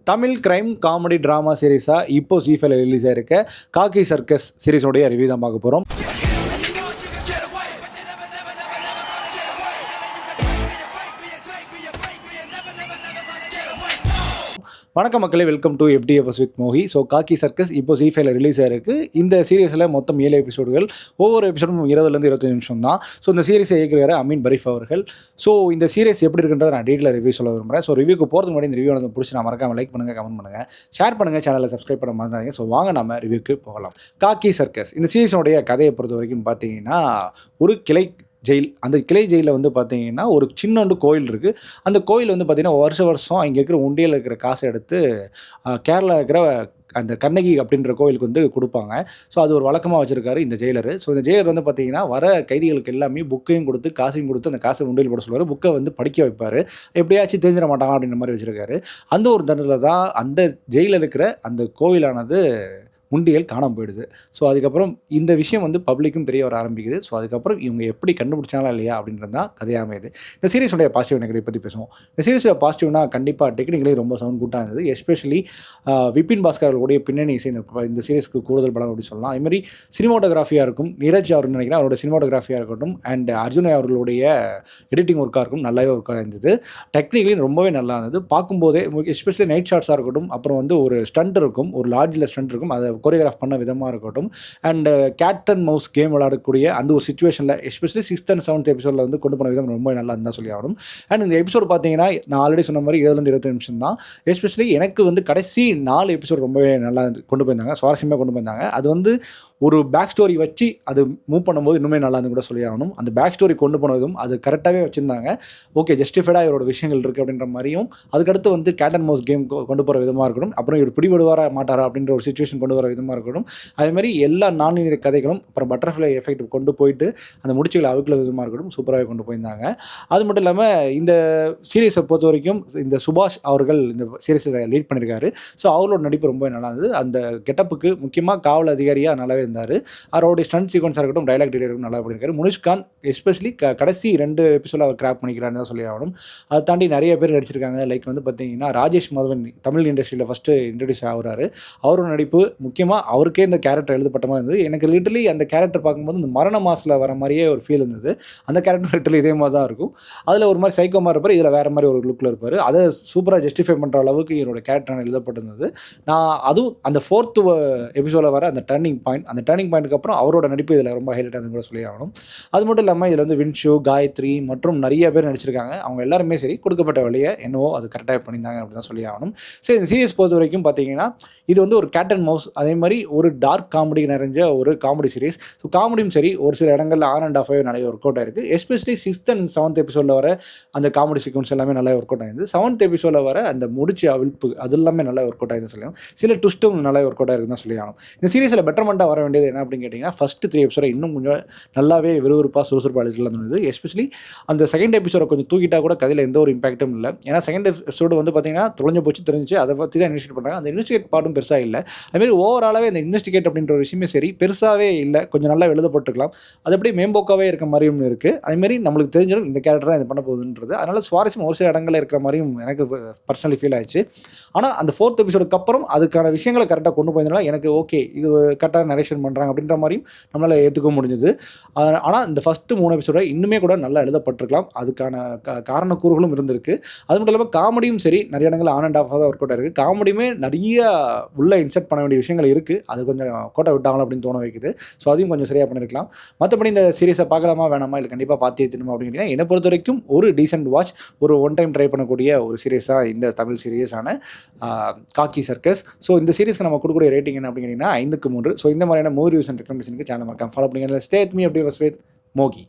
Tamil crime comedy drama சீரிஸாக இப்போ ஜீ5ல release ஆயிருக்க காக்கி சர்க்கஸ் சீரிஸோடைய ரிவ்யூ தான் பார்க்க போகிறோம். வணக்கம் மக்களே, welcome to FDFS with Mogi. So Kaakhi Circus இப்போ ஜீ5ல ரிலீஸ் ஆயிருக்கு. இந்த சீரிஸில் மொத்தம் 7 எபிசோடுகள். ஒவ்வொரு எபிசோடும் 20லேருந்து 25 நிமிஷம் தான். ஸோ இந்த சீரிஸை இயக்குகிறார் அமீன் பரீஃப் அவர்கள். ஸோ இந்த சீரிஸ் எப்படி இருக்குன்றதை நான் டீட்டெயில் ரிவ்யூ சொல்ல விரும்புகிறேன். ஸோ ரிவ்யூக்கு போகிறதுக்கு முன்னாடி இந்த ரிவ்யூ வந்து பிடிச்சி நான் மறக்காமல் லைக் பண்ணுங்கள், கமெண்ட் பண்ணுங்கள், ஷேர் பண்ணுங்கள், சேனலை சப்ஸ்கிரைப் பண்ண மறந்துடாதீங்க. ஸோ வாங்க நம்ம ரிவ்யூக்கு போகலாம். காக்கி சர்க்கஸ் இந்த சீரிஸோடைய கதையை பொறுத்த வரைக்கும் பார்த்தீங்கன்னா, ஒரு கிளை ஜெயில். அந்த கிளை ஜெயிலில் வந்து பார்த்தீங்கன்னா ஒரு சின்னோண்டு கோயில் இருக்குது. அந்த கோயில் வந்து பார்த்திங்கன்னா வருஷம் இங்கே இருக்கிற உண்டியில் இருக்கிற காசை எடுத்து கேரளா இருக்கிற அந்த கண்ணகி அப்படின்ற கோயிலுக்கு வந்து கொடுப்பாங்க. ஸோ அது ஒரு வழக்கமாக வச்சுருக்காரு இந்த ஜெயிலர். ஸோ இந்த ஜெயிலர் வந்து பார்த்திங்கன்னா வர கைதிகளுக்கு எல்லாமே புக்கையும் கொடுத்து காசையும் கொடுத்து அந்த காசை உண்டியில் போட சொல்லுவார். புக்கை வந்து படிக்க வைப்பார். எப்படியாச்சும் தெரிஞ்சிட மாட்டாங்க அப்படின்ற மாதிரி வச்சுருக்காரு. அந்த ஒரு தண்டத்தில் தான் அந்த ஜெயிலில் இருக்கிற அந்த கோவிலானது உண்டியல் காணாமல் போயிடுது. ஸோ அதுக்கப்புறம் இந்த விஷயம் வந்து பப்ளிக்கும் தெரிய வர ஆரம்பிக்குது. ஸோ அதுக்கப்புறம் இவங்க எப்படி கண்டுபிடிச்சாங்களா இல்லையா அப்படின்றது தான் கதையாக அமையுது. இந்த சீரிஸுடைய பாசிட்டிவ் நெகட்டிவ் பற்றி பேசுவோம். இந்த சீரிஸோட பாசிட்டிவ்னா கண்டிப்பாக டெக்னிக்கலி ரொம்ப சவுண்ட் கூட்டாக இருந்தது. எஸ்பெஷலி விபின் பாஸ்கர் அவர்களுடைய பின்னணி இசை இந்த சீரிஸ்க்கு கூடுதல் பலம் அப்படின்னு சொல்லலாம். அதுமாதிரி சினிமாட்டோகிராஃபியாக இருக்கும், நீரஜ் அவர்கள் நினைக்கிறேன் அவரோட சினிமாட்டோகிராஃபியாக இருக்கட்டும், அண்ட் அர்ஜுன் அவர்களுடைய எடிட்டிங் ஒர்க்காக இருக்கும், நல்லாவே ஒர்க்காக இருந்தது. டெக்னிக்கலி ரொம்பவே நல்லா இருந்தது. பார்க்கும்போதே எஸ்பெஷலி நைட் ஷாட்ஸாக இருக்கட்டும், அப்புறம் வந்து ஒரு ஸ்டண்ட் இருக்கும், ஒரு லார்ஜில் ஸ்டண்ட் இருக்கும், அதை கோரியோகிராஃப் பண்ண விதமாக இருக்கட்டும், and cat and mouse game விளையாடக்கூடிய அந்த ஒரு சிச்சுவேஷனில் எஸ்பெஷலி 6th and 7th எபிசோடில் வந்து கொண்டு போன விதம் ரொம்ப நல்லா இருந்தால் சொல்லி ஆகணும். அண்ட் இந்த எபிசோடு பார்த்தீங்கன்னா நான் ஆல்ரெடி சொன்ன மாதிரி 20-25 நிமிஷம் தான். எஸ்பெஷலி எனக்கு வந்து கடைசி 4 எபிசோடு ரொம்பவே நல்லா கொண்டு போயிருந்தாங்க, சுவாரஸ்யமாக கொண்டு போயிருந்தாங்க. அது வந்து ஒரு பேக் ஸ்டோரி வச்சு அது மூவ் பண்ணும்போது இன்னுமே நல்லா இருந்து கூட சொல்லி ஆகணும். அந்த பேக் ஸ்டோரி கொண்டு போனதும் அது கரெக்டாகவே வச்சுருந்தாங்க. ஓகே, ஜஸ்டிஃபைடாக இவரோட விஷயங்கள் இருக்குது அப்படின்ற மாதிரியும், அதுக்கடுத்து வந்து கேட் அண்ட் மவுஸ் கேம் கொண்டு போகிற விதமாக இருக்கணும், அப்புறம் இவர் பிடிபடுவாரா மாட்டாரா அப்படின்ற ஒரு சுச்சுவேஷன் கொண்டு வர விதமாக இருக்கட்டும். அதேமாதிரி எல்லா நான்லீனியர் கதைகளும் அப்புறம் பட்டர்ஃப்ளை எஃபெக்ட் கொண்டு போயிட்டு அந்த முடிச்சுகளை அவுக்கிற விதமாக இருக்கட்டும் சூப்பராகவே கொண்டு போயிருந்தாங்க. அது மட்டும் இல்லாமல் இந்த சீரீஸை பொறுத்த வரைக்கும் இந்த சுபாஷ் அவர்கள் இந்த சீரீஸில் லீட் பண்ணியிருக்காரு. ஸோ அவரோட நடிப்பு ரொம்ப நல்லா இருந்தது. அந்த கெட்டப்புக்கு முக்கியமாக காவல் அதிகாரியாக நல்லாவே இருந்தார். அவருடைய ஸ்டண்ட் சீக்வன்ஸாக இருக்கட்டும், டைலாக் டெலிவரியும் நல்லா பண்ணியிருக்காரு. முனிஷ்காந்த் எஸ்பெஷலி கடைசி 2 எபிசோட அவர் கிராப் பண்ணிக்கிறான்னு தான் சொல்லி ஆகணும். அதை தாண்டி நிறைய பேர் நடிச்சிருக்காங்க. லைக் வந்து பார்த்தீங்கன்னா ராஜேஷ் மாதவன் தமிழ் இண்டஸ்ட்ரியில் ஃபஸ்ட்டு இன்ட்ரடியூஸ் ஆகிறாரு. அவரோட நடிப்பு முக்கியமாக அவருக்கே இந்த கேரக்டர் எழுதப்பட்ட மாதிரி இருந்தது. எனக்கு லிட்டரலி அந்த கேரக்டர் பார்க்கும்போது இந்த மரண மாசில் வர மாதிரியே ஒரு ஃபீல் இருந்தது. அந்த கேரக்டர் லிட்டரலி இதே மாதிரி தான் இருக்கும். அதில் ஒரு மாதிரி சைக்கோ மாதிரி இருப்பார், இதில் வேறு மாதிரி ஒரு லுக்கில் இருப்பார். அதை சூப்பராக ஜஸ்டிஃபை பண்ணுற அளவுக்கு என்னோட கேரக்டர் எழுதப்பட்டிருந்தது. நான் அதுவும் அந்த 4th எபிசோடில் வர அந்த டர்னிங் பாயிண்ட்டுக்கு அப்புறம் அவரோட நடிப்பு இதில் ரொம்ப ஹைலைட் ஆகுதுன்னு கூட சொல்லி ஆகணும். அது மட்டும் இல்லாமல் இதில் வந்து வின்ஷு, காயத்ரி மற்றும் நிறைய பேர் நடிச்சிருக்காங்க. அவங்க எல்லாருமே சரி கொடுக்கப்பட்ட வழியை என்னவோ அது கரெக்டாக பண்ணியிருந்தாங்க அப்படின்னு தான் சொல்லி ஆகணும். சரி, இந்த சீரிஸ் பொறுத்த வரைக்கும் பார்த்தீங்கன்னா இது வந்து ஒரு கேட் அண்ட் மவுஸ், அதே மாதிரி ஒரு டார்க் காமெடி நிறைஞ்ச ஒரு காமெடி சீரிஸ். ஸோ காமெடியும் சரி ஒரு சில இடங்களில் ஆன் அண்ட் ஆஃபாகவே நிறைய ஒர்க் அவுட் ஆயிருக்கு. எஸ்பெஷலி 6th and 7th எபிசோடில் வர அந்த காமெடி சீக்வன்ஸ் எல்லாமே நல்லா ஒர்க் அவுட் ஆயிருந்தது. 7th எபிசோடில் வர அந்த முடிச்சு அவிழ்ப்பு அது எல்லாமே நல்லா ஒர்க் அவுட் ஆயிருந்தது சொல்லலாம். சில ட்விஸ்ட்டும் நல்லா ஒர்க் அவுட் ஆயிருக்குன்னு தான் சொல்லி ஆகணும். இந்த சீரிஸில் பெட்டர்மெண்ட்டாக வர வேண்டியது என்ன அப்படின்னு கேட்டிங்கன்னா, ஃபஸ்ட்டு 3 எபிசோட இன்னும் கொஞ்சம் நல்லாவே விறுவிறுப்பாக சுறுசுறுப்பாக அடிக்கலாம் இருந்தது. எஸ்பெஷலி அந்த 2nd எபிசோட கொஞ்சம் தூக்கிட்டால் கூட கதையில் எந்த ஒரு இம்பாக்ட்டும் இல்லை. ஏன்னா 2nd எபிசோடு வந்து பார்த்தீங்கன்னா தொலைஞ்சு போச்சு தெரிஞ்சு அதை பற்றி தான் இன்வெஸ்டிகேட் பண்ணுறாங்க. அந்த இன்வெஸ்டிகேட் பாட்டும் பெருசாக இல்லை. அதுமாதிரி ஓவராலாகவே அந்த இன்வெஸ்டிகேட் அப்படின்ற ஒரு விஷயமே சரி பெருசாகவே இல்லை, கொஞ்சம் நல்லா எழுதப்பட்டுருக்கலாம். அது அப்படியே மேம்போக்காகவே இருக்க மாதிரியும் இருக்குது. அதுமாரி நம்மளுக்கு தெரிஞ்சிடும் இந்த கேரக்டர் தான் இது பண்ண போகுதுன்றது. அதனால் சுவாரஸ்யம் ஒரு சில இடங்களில் இருக்கிற மாதிரியும் எனக்கு பர்சனலி ஃபீல் ஆயிடுச்சு. ஆனால் அந்த 4th எபிசோடுக்கு அப்புறம் அதுக்கான விஷயங்களை கரெக்டாக கொண்டு போயிருந்தனால எனக்கு ஓகே இது கரெக்டாக நரேஷன் பண்ணுறாங்க அப்படின்ற மாதிரியும் நம்மளால் ஏற்றுக்க முடிஞ்சது. ஆனால் இந்த ஃபஸ்ட்டு 3 எபிசோட இன்னுமே கூட நல்லா எழுதப்பட்டிருக்கலாம். அதுக்கான காரணக்கூறுகளும் இருந்திருக்கு. அது மட்டும் இல்லாமல் காமெடியும் சரி நிறைய இடங்கள் ஆன் அண்ட் ஆஃபாக தான் ஒர்க் அவுட் ஆயிருக்கு. காமெடியுமே நிறைய உள்ளே இன்செர்ட் பண்ண வேண்டிய விஷயங்கள் இருக்குது. அது கொஞ்சம் கோட்டை விட்டாங்களா அப்படின்னு தோண வைக்குது. ஸோ அதையும் கொஞ்சம் சரியாக பண்ணியிருக்கலாம். மற்றபடி இந்த சீரிஸை பார்க்கலாமா வேணாமா இல்லை கண்டிப்பாக பார்த்தே திரும்ப அப்படின்னா என்னை பொறுத்த வரைக்கும் ஒரு டீசென்ட் வாட்ச், ஒரு ஒன் டைம் ட்ரை பண்ணக்கூடிய ஒரு சீரிஸாக இந்த தமிழ் சீரியஸான காக்கி சர்க்கஸ். ஸோ இந்த சீரிஸ்க்கு நம்ம கொடுக்கக்கூடிய ரேட்டிங் என்ன அப்படின்னா 5க்கு 3. ஸோ இந்த மாதிரியான மூவி ரிவ்யூஸ் அண்ட் ரெக்கமெண்டேஷனுக்கு சேனல் மறக்காம ஃபாலோ பண்ணிங்க. Stay with me FDFS with மோகி.